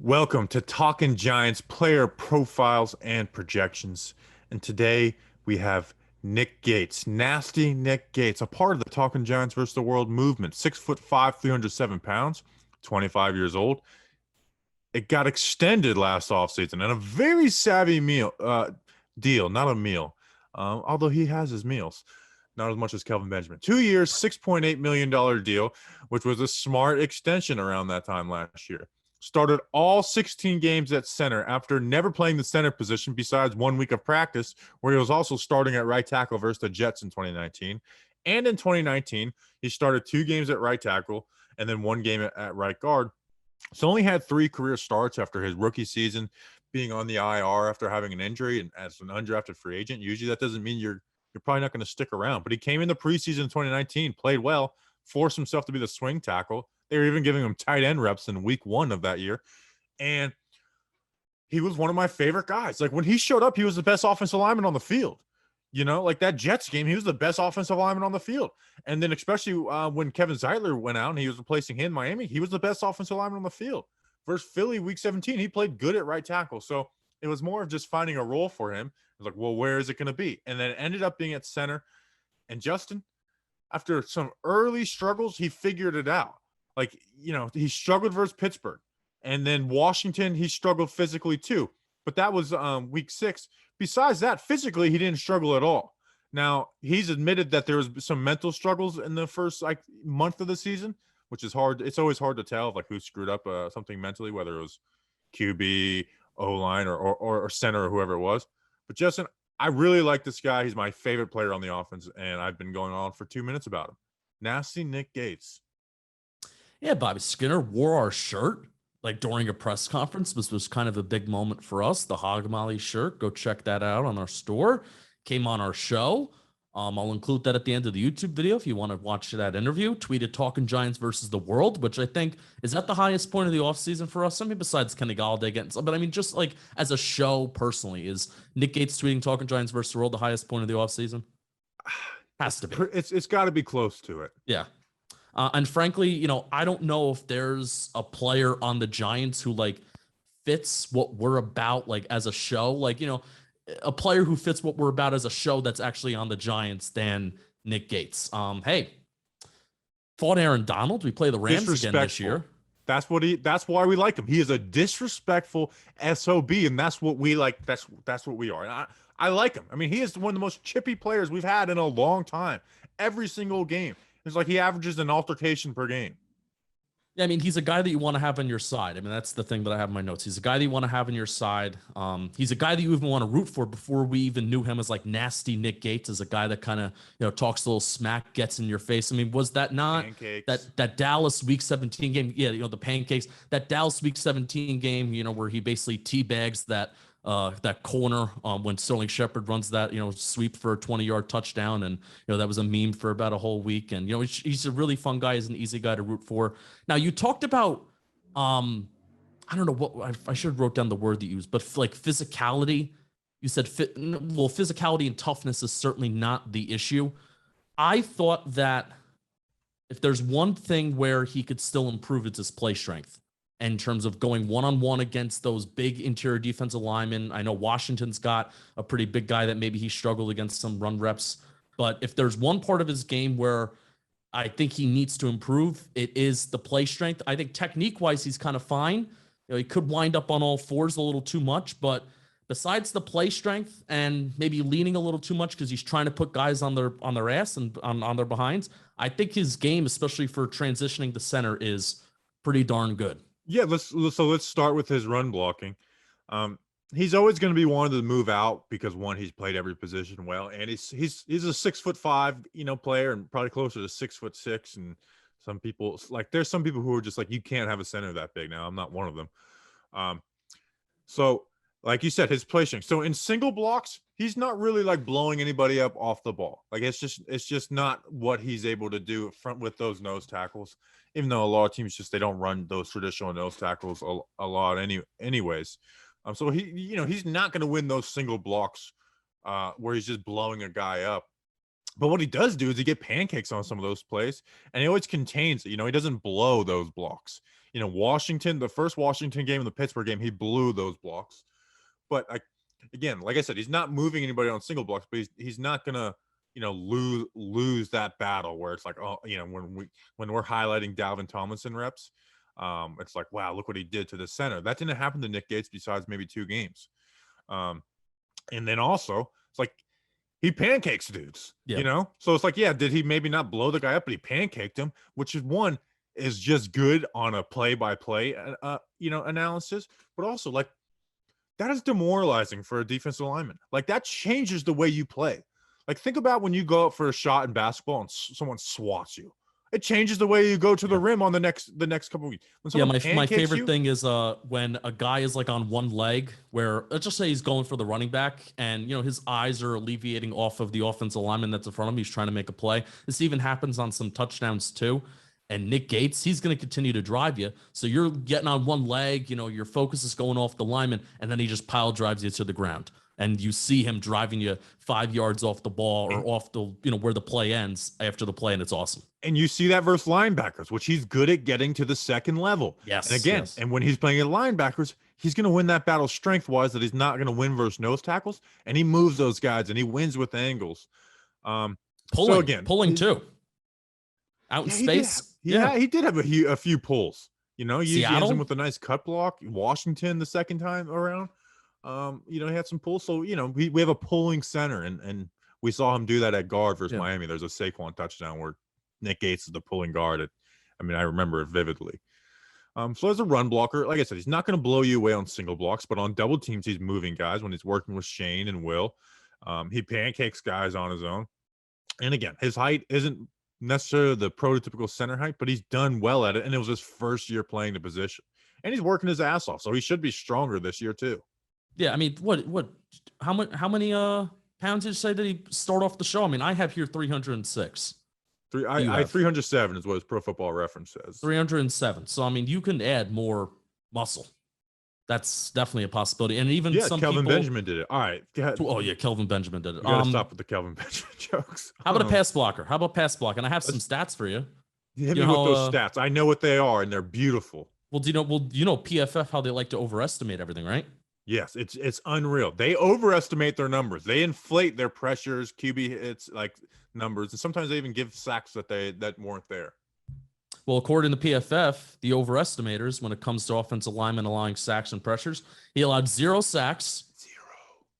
Welcome to Talking Giants player profiles and projections. And today we have Nick Gates, nasty Nick Gates, a part of the Talking Giants versus the World movement. 6'5", 307 pounds, 25 years old. It got extended last offseason and a very savvy deal, not a meal. Although he has his meals, not as much as Kelvin Benjamin. 2 years, $6.8 million deal, which was a smart extension around that time last year. Started all 16 games at center after never playing the center position besides 1 week of practice, where he was also starting at right tackle versus the Jets in 2019. And in 2019, he started 2 games at right tackle and then 1 game at right guard. So only had 3 career starts after his rookie season, being on the IR after having an injury and as an undrafted free agent. Usually that doesn't mean you're probably not going to stick around. But he came in the preseason in 2019, played well, forced himself to be the swing tackle. They were even giving him tight end reps in week 1 of that year. And he was one of my favorite guys. Like when he showed up, he was the best offensive lineman on the field. Like that Jets game, he was the best offensive lineman on the field. And then especially when Kevin Zeitler went out and he was replacing him in Miami, he was the best offensive lineman on the field. Versus Philly, week 17, he played good at right tackle. So it was more of just finding a role for him. It was like, well, where is it going to be? And then it ended up being at center. And Justin, after some early struggles, he figured it out. He struggled versus Pittsburgh. And then Washington, he struggled physically too. But that was week 6. Besides that, physically, he didn't struggle at all. Now, he's admitted that there was some mental struggles in the first month of the season, which is hard. It's always hard to tell who screwed up something mentally, whether it was QB, O-line, or center or whoever it was. But Justin, I really like this guy. He's my favorite player on the offense, and I've been going on for 2 minutes about him. Nasty Nick Gates. Yeah, Bobby Skinner wore our shirt like during a press conference. This was kind of a big moment for us. The Hog Molly shirt. Go check that out on our store. Came on our show. I'll include that at the end of the YouTube video if you want to watch that interview. Tweeted Talking Giants versus the World, which I think is at the highest point of the offseason for us. I mean, besides Kenny Galladay getting some, but I mean, just like as a show personally, is Nick Gates tweeting Talking Giants versus the World the highest point of the offseason? Has to be. It's got to be close to it. Yeah. And frankly, I don't know if there's a player on the Giants who like fits what we're about, like as a show, a player who fits what we're about as a show that's actually on the Giants than Nick Gates. Hey, fought Aaron Donald. We play the Rams again this year. That's why we like him. He is a disrespectful SOB, and that's what we like. That's what we are. And I like him. I mean, he is one of the most chippy players we've had in a long time. Every single game. It's like he averages an altercation per game. Yeah, I mean, he's a guy that you want to have on your side. I mean, that's the thing that I have in my notes. He's a guy that you want to have on your side. He's a guy that you even want to root for before we even knew him as like nasty Nick Gates, as a guy that kind of talks a little smack, gets in your face. I mean, was that not pancakes. that Dallas Week 17 game? Yeah, the pancakes. That Dallas Week 17 game, where he basically teabags that corner when Sterling Shepard runs that sweep for a 20-yard touchdown, and that was a meme for about a whole week. And he's a really fun guy. He's an easy guy to root for. Now you talked about I don't know what I should have wrote down the word that you used, but like physicality. You said physicality and toughness is certainly not the issue. I thought that if there's one thing where he could still improve, it's his play strength in terms of going one-on-one against those big interior defensive linemen. I know Washington's got a pretty big guy that maybe he struggled against some run reps. But if there's one part of his game where I think he needs to improve, it is the play strength. I think technique-wise, he's kind of fine. He could wind up on all fours a little too much, but besides the play strength and maybe leaning a little too much because he's trying to put guys on their ass and on their behinds, I think his game, especially for transitioning to center, is pretty darn good. Yeah, let's start with his run blocking. He's always going to be one to move out because one, he's played every position well, and he's a 6'5", player, and probably closer to 6'6". And some people there's some people who are just like, you can't have a center that big. Now I'm not one of them. So like you said, his play strength. So in single blocks, he's not really like blowing anybody up off the ball. Like it's just not what he's able to do front with those nose tackles. Even though a lot of teams they don't run those traditional nose tackles a lot anyways. So he's not going to win those single blocks where he's just blowing a guy up. But what he does do is he get pancakes on some of those plays, and he always contains it. He doesn't blow those blocks. Washington, the first Washington game and the Pittsburgh game, he blew those blocks. But again, like I said, he's not moving anybody on single blocks, but he's not gonna, lose that battle where it's like, oh, when we're highlighting Dalvin Tomlinson reps, it's like, wow, look what he did to the center. That didn't happen to Nick Gates besides maybe 2 games. And then also it's like he pancakes dudes, So it's like, yeah, did he maybe not blow the guy up, but he pancaked him, which is just good on a play-by-play, analysis, but also like that is demoralizing for a defensive lineman. Like that changes the way you play. Like think about when you go up for a shot in basketball and someone swats you. It changes the way you go to the rim on the next couple of weeks. My favorite thing is when a guy is like on one leg, where let's just say he's going for the running back, and his eyes are alleviating off of the offensive lineman that's in front of him. He's trying to make a play. This even happens on some touchdowns too. And Nick Gates, he's going to continue to drive you. So you're getting on one leg, your focus is going off the lineman, and then he just pile drives you to the ground. And you see him driving you 5 yards off the ball or off the, where the play ends after the play, and it's awesome. And you see that versus linebackers, which he's good at getting to the second level. Yes. And again, and when he's playing at linebackers, he's going to win that battle strength-wise that he's not going to win versus nose tackles. And he moves those guys, and he wins with angles. Pulling too. Out in space. He did have a few pulls. He ends him with a nice cut block. Washington the second time around. He had some pulls. So, we have a pulling center, and we saw him do that at guard versus Miami. There's a Saquon touchdown where Nick Gates is the pulling guard. I remember it vividly. So as a run blocker, like I said, he's not going to blow you away on single blocks, but on double teams, he's moving guys when he's working with Shane and Will. He pancakes guys on his own. And again, his height isn't necessarily the prototypical center height, but he's done well at it, and it was his first year playing the position, and he's working his ass off, so he should be stronger this year too. Yeah, how many pounds did you say that he start off the show? I have here 306. 307 is what his Pro Football Reference says. 307. So you can add more muscle. That's definitely a possibility. And even Kelvin Benjamin did it. All right. Oh yeah, Kelvin Benjamin did it. You gotta stop with the Kelvin Benjamin jokes. How about a pass blocker? And I have some stats for you. Hit me with those stats. I know what they are, and they're beautiful. Well, do you know PFF, how they like to overestimate everything, right? Yes, it's unreal. They overestimate their numbers. They inflate their pressures, QB hits, like numbers, and sometimes they even give sacks that weren't there. Well, according to PFF, the overestimators, when it comes to offensive linemen allowing sacks and pressures, he allowed 0 sacks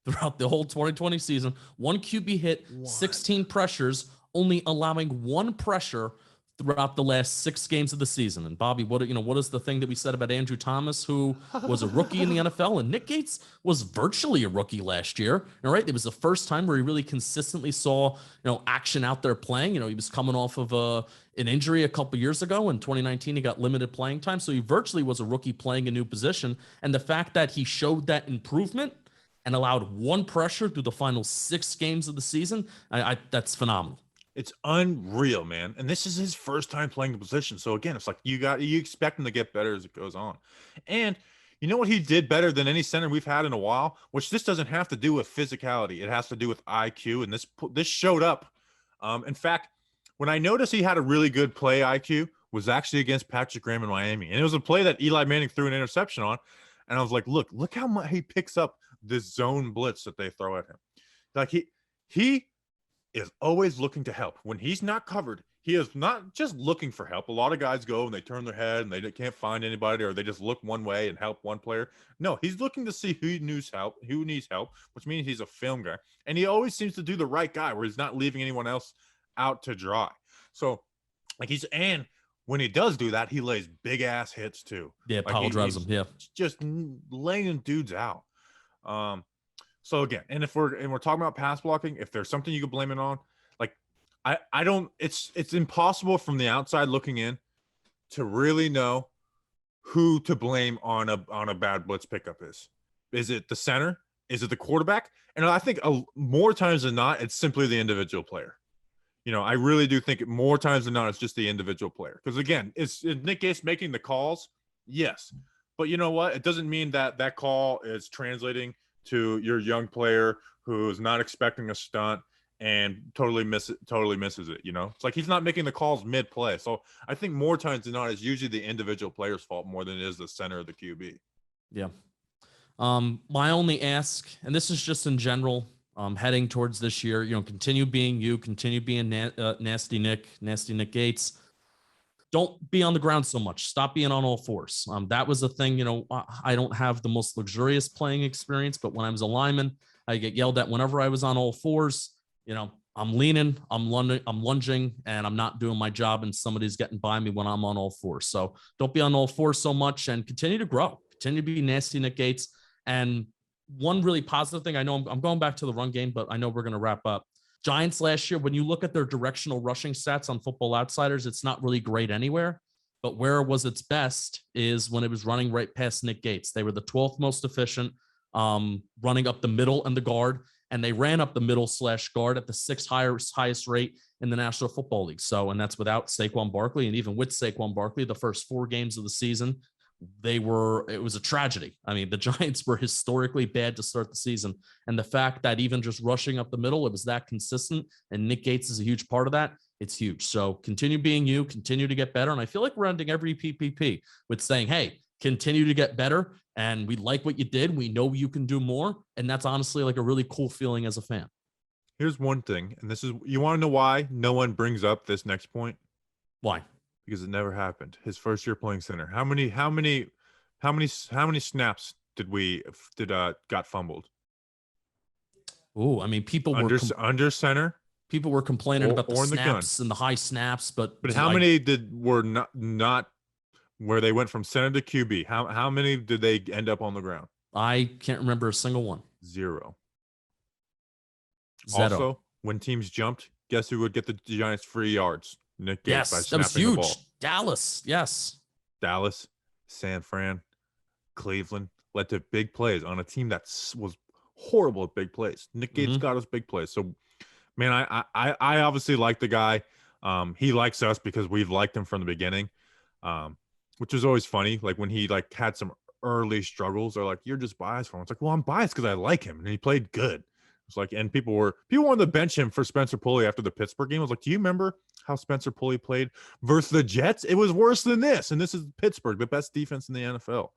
throughout the whole 2020 season. 1 QB hit, 16 pressures, only allowing 1 pressure throughout the last 6 games of the season. And Bobby, what is the thing that we said about Andrew Thomas, who was a rookie in the NFL, and Nick Gates was virtually a rookie last year. All right, it was the first time where he really consistently saw action out there playing. He was coming off of an injury a couple years ago. In 2019, he got limited playing time, so he virtually was a rookie playing a new position. And the fact that he showed that improvement and allowed 1 pressure through the final 6 games of the season, that's phenomenal. It's unreal, man. And this is his first time playing the position. So again, it's like you expect him to get better as it goes on. And you know what he did better than any center we've had in a while, which this doesn't have to do with physicality. It has to do with IQ. And this showed up. In fact, when I noticed he had a really good play IQ was actually against Patrick Graham in Miami. And it was a play that Eli Manning threw an interception on. And I was like, look how much he picks up this zone blitz that they throw at him. Like he is always looking to help. When he's not covered, he is not just looking for help. A lot of guys go and they turn their head and they can't find anybody, or they just look one way and help one player. No, he's looking to see who needs help, which means he's a film guy. And he always seems to do the right guy where he's not leaving anyone else out to dry. So and when he does do that, he lays big ass hits too. Yeah, Powell drives him. Yeah. Just laying dudes out. So again, and we're talking about pass blocking, if there's something you could blame it on, like I don't, it's impossible from the outside looking in to really know who to blame on a bad blitz pickup is. Is it the center? Is it the quarterback? And I think more times than not, it's simply the individual player. I really do think more times than not, it's just the individual player. Because again, is Nick Gates making the calls? Yes. But you know what? It doesn't mean that call is translating to your young player who's not expecting a stunt and totally misses it. It's like he's not making the calls mid-play. So I think more times than not, it's usually the individual player's fault more than it is the center of the QB. Yeah. My only ask, and this is just in general, heading towards this year, continue being you, continue being Nasty Nick Gates. Don't be on the ground so much. Stop being on all fours. That was a thing. I don't have the most luxurious playing experience, but when I was a lineman, I get yelled at whenever I was on all fours. I'm leaning, I'm lunging, and I'm not doing my job, and somebody's getting by me when I'm on all fours. So don't be on all fours so much, and continue to grow. Continue to be Nasty Nick Gates. And one really positive thing, I know I'm going back to the run game, but I know we're going to wrap up. Giants last year, when you look at their directional rushing stats on Football Outsiders, it's not really great anywhere. But where it was its best is when it was running right past Nick Gates. They were the 12th most efficient, running up the middle and the guard, and they ran up the middle / guard at the 6th highest rate in the National Football League. So, and that's without Saquon Barkley, and even with Saquon Barkley, the first 4 games of the season, it was a tragedy. I mean, the Giants were historically bad to start the season. And the fact that even just rushing up the middle, it was that consistent, and Nick Gates is a huge part of that. It's huge. So continue being you, continue to get better. And I feel like we're ending every PPP with saying, hey, continue to get better. And we like what you did. We know you can do more. And that's honestly like a really cool feeling as a fan. Here's one thing, and you want to know why no one brings up this next point? Why? Because it never happened. His first year playing center. How many snaps got fumbled? Oh, I mean, people under center. People were complaining about the snaps and and the high snaps, but how many were not where they went from center to QB? How many did they end up on the ground? I can't remember a single one. 0. Zero. Also, when teams jumped, guess who would get the Giants free yards? Nick Gates. Yes, that was huge. Dallas, yes. Dallas, San Fran, Cleveland led to big plays on a team that was horrible at big plays. Nick Gates got us big plays. So, man, I obviously like the guy. He likes us because we've liked him from the beginning, which is always funny. Like when he had some early struggles, they're like, "You're just biased for him." It's like, well, I'm biased because I like him and he played good. It's like, and people wanted to bench him for Spencer Pulley after the Pittsburgh game. I was like, do you remember how Spencer Pulley played versus the Jets? It was worse than this. And this is Pittsburgh, the best defense in the NFL.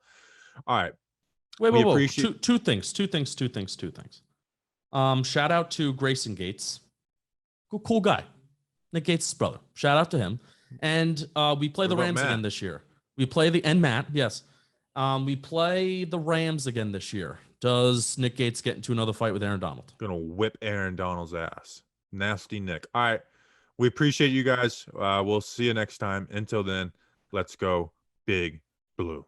All right. Wait. Two things. Shout out to Grayson Gates. Cool guy. Nick Gates' brother. Shout out to him. And we play the Rams again this year. And Matt, yes. We play the Rams again this year. Does Nick Gates get into another fight with Aaron Donald? Gonna whip Aaron Donald's ass. Nasty Nick. All right. We appreciate you guys. We'll see you next time. Until then, let's go Big Blue.